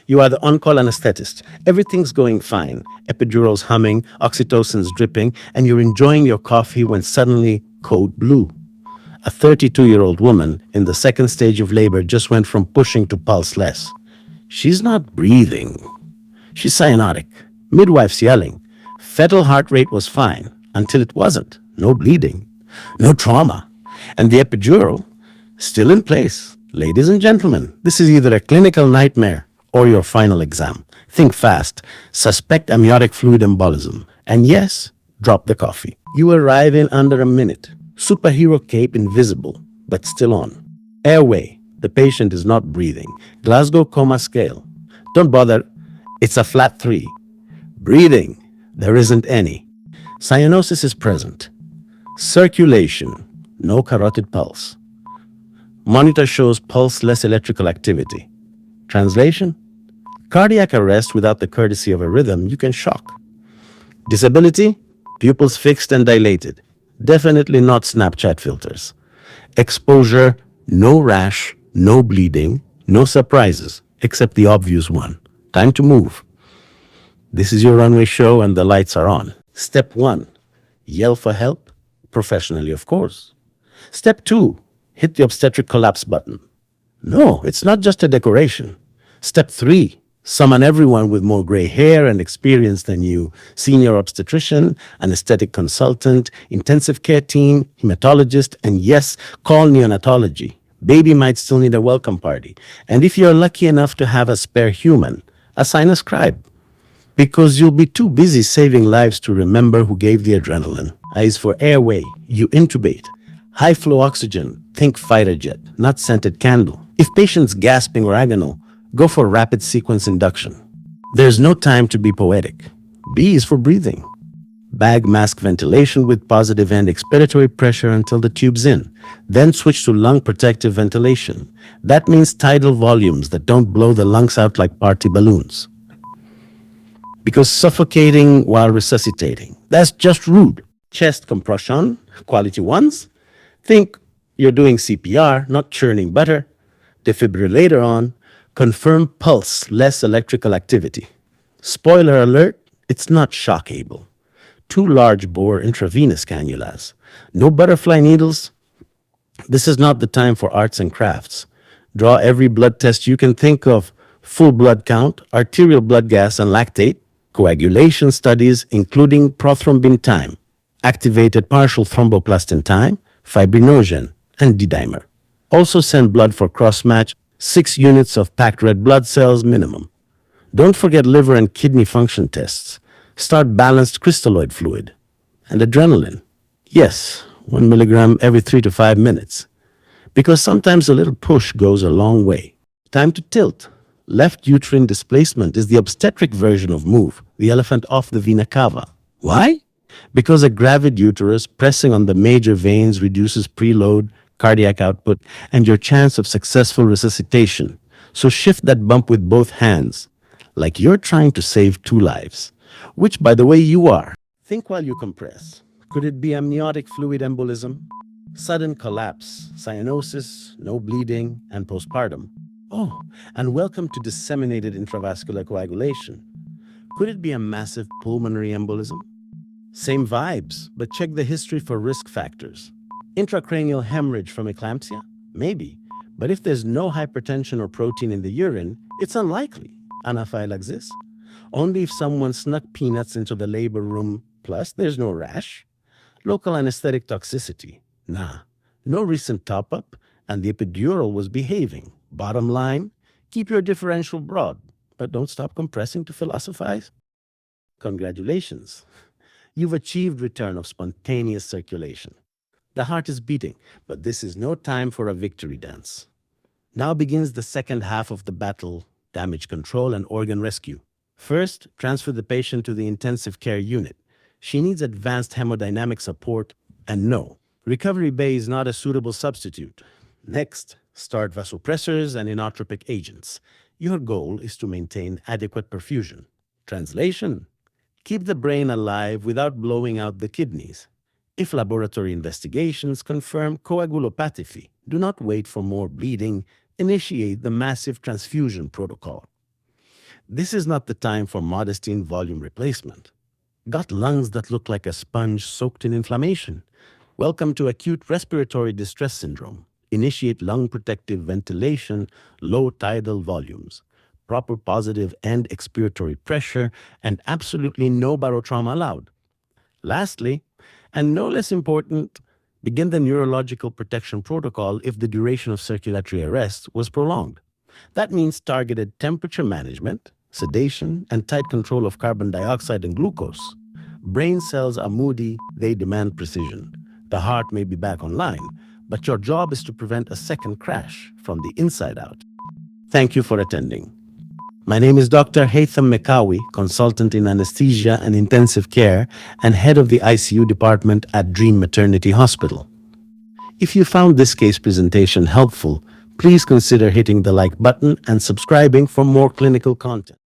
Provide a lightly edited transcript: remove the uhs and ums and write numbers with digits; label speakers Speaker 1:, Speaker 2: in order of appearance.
Speaker 1: You are the on-call anesthetist. Everything's going fine. Epidural's humming, oxytocin's dripping, and you're enjoying your coffee when suddenly code blue. A 32-year-old woman in the second stage of labor just went from pushing to pulseless. She's not breathing. She's cyanotic. Midwife's yelling. Fetal heart rate was fine until it wasn't. No bleeding, no trauma. And the epidural, still in place. Ladies and gentlemen, this is either a clinical nightmare or your final exam. Think fast. Suspect amniotic fluid embolism. And yes, drop the coffee. You arrive in under a minute. Superhero cape invisible, but still on. Airway, the patient is not breathing. Glasgow coma scale. Don't bother, it's a flat 3. Breathing, there isn't any. Cyanosis is present. Circulation, no carotid pulse. Monitor shows pulseless electrical activity. Translation? Cardiac arrest without the courtesy of a rhythm you can shock. Disability? Pupils fixed and dilated. Definitely not Snapchat filters. Exposure, no rash, no bleeding, no surprises, except the obvious one. Time to move. This is your runway show and the lights are on. Step 1, yell for help, professionally of course. Step 2, hit the obstetric collapse button. No, it's not just a decoration. Step 3, summon everyone with more gray hair and experience than you. Senior obstetrician, anesthetic consultant, intensive care team, hematologist, and yes, call neonatology. Baby might still need a welcome party. And if you're lucky enough to have a spare human, assign a scribe. Because you'll be too busy saving lives to remember who gave the adrenaline. I is for airway, you intubate. High flow oxygen, think fighter jet, not scented candle. If patient's gasping or agonal, go for rapid sequence induction. There's no time to be poetic. B is for breathing. Bag mask ventilation with positive end expiratory pressure until the tube's in. Then switch to lung protective ventilation. That means tidal volumes that don't blow the lungs out like party balloons. Because suffocating while resuscitating, that's just rude. Chest compression, quality ones. Think you're doing CPR, not churning butter. Defibrillator on. Confirm pulse, less electrical activity. Spoiler alert, it's not shockable. 2 large bore intravenous cannulas. No butterfly needles. This is not the time for arts and crafts. Draw every blood test you can think of. Full blood count, arterial blood gas and lactate, coagulation studies including prothrombin time, activated partial thromboplastin time, fibrinogen, and D-dimer. Also send blood for cross-match, 6 units of packed red blood cells minimum. Don't forget liver and kidney function tests. Start balanced crystalloid fluid. And adrenaline. Yes, 1 milligram every 3 to 5 minutes. Because sometimes a little push goes a long way. Time to tilt. Left uterine displacement is the obstetric version of move, the elephant off the vena cava. Why? Because a gravid uterus pressing on the major veins reduces preload, cardiac output, and your chance of successful resuscitation. So shift that bump with both hands, like you're trying to save 2 lives, which, by the way, you are. Think while you compress. Could it be amniotic fluid embolism? Sudden collapse, cyanosis, no bleeding, and postpartum. Oh, and welcome to disseminated intravascular coagulation. Could it be a massive pulmonary embolism? Same vibes, but check the history for risk factors. Intracranial hemorrhage from eclampsia? Maybe. But if there's no hypertension or protein in the urine, it's unlikely. Anaphylaxis? Only if someone snuck peanuts into the labor room, plus there's no rash. Local anesthetic toxicity? Nah. No recent top-up, and the epidural was behaving. Bottom line, keep your differential broad, but don't stop compressing to philosophize. Congratulations. You've achieved return of spontaneous circulation. The heart is beating, but this is no time for a victory dance. Now begins the second half of the battle, damage control and organ rescue. First, transfer the patient to the intensive care unit. She needs advanced hemodynamic support, and no, recovery bay is not a suitable substitute. Next, start vasopressors and inotropic agents. Your goal is to maintain adequate perfusion. Translation: keep the brain alive without blowing out the kidneys. If laboratory investigations confirm coagulopathy, do not wait for more bleeding. Initiate the massive transfusion protocol. This is not the time for modesty in volume replacement. Got lungs that look like a sponge soaked in inflammation? Welcome to acute respiratory distress syndrome. Initiate lung protective ventilation, low tidal volumes, proper positive and expiratory pressure, and absolutely no barotrauma allowed. Lastly, and no less important, begin the neurological protection protocol if the duration of circulatory arrest was prolonged. That means targeted temperature management, sedation, and tight control of carbon dioxide and glucose. Brain cells are moody, they demand precision. The heart may be back online, but your job is to prevent a second crash from the inside out. Thank you for attending. My name is Dr. Haytham Mekawi, consultant in anesthesia and intensive care and head of the ICU department at Dream Maternity Hospital. If you found this case presentation helpful, please consider hitting the like button and subscribing for more clinical content.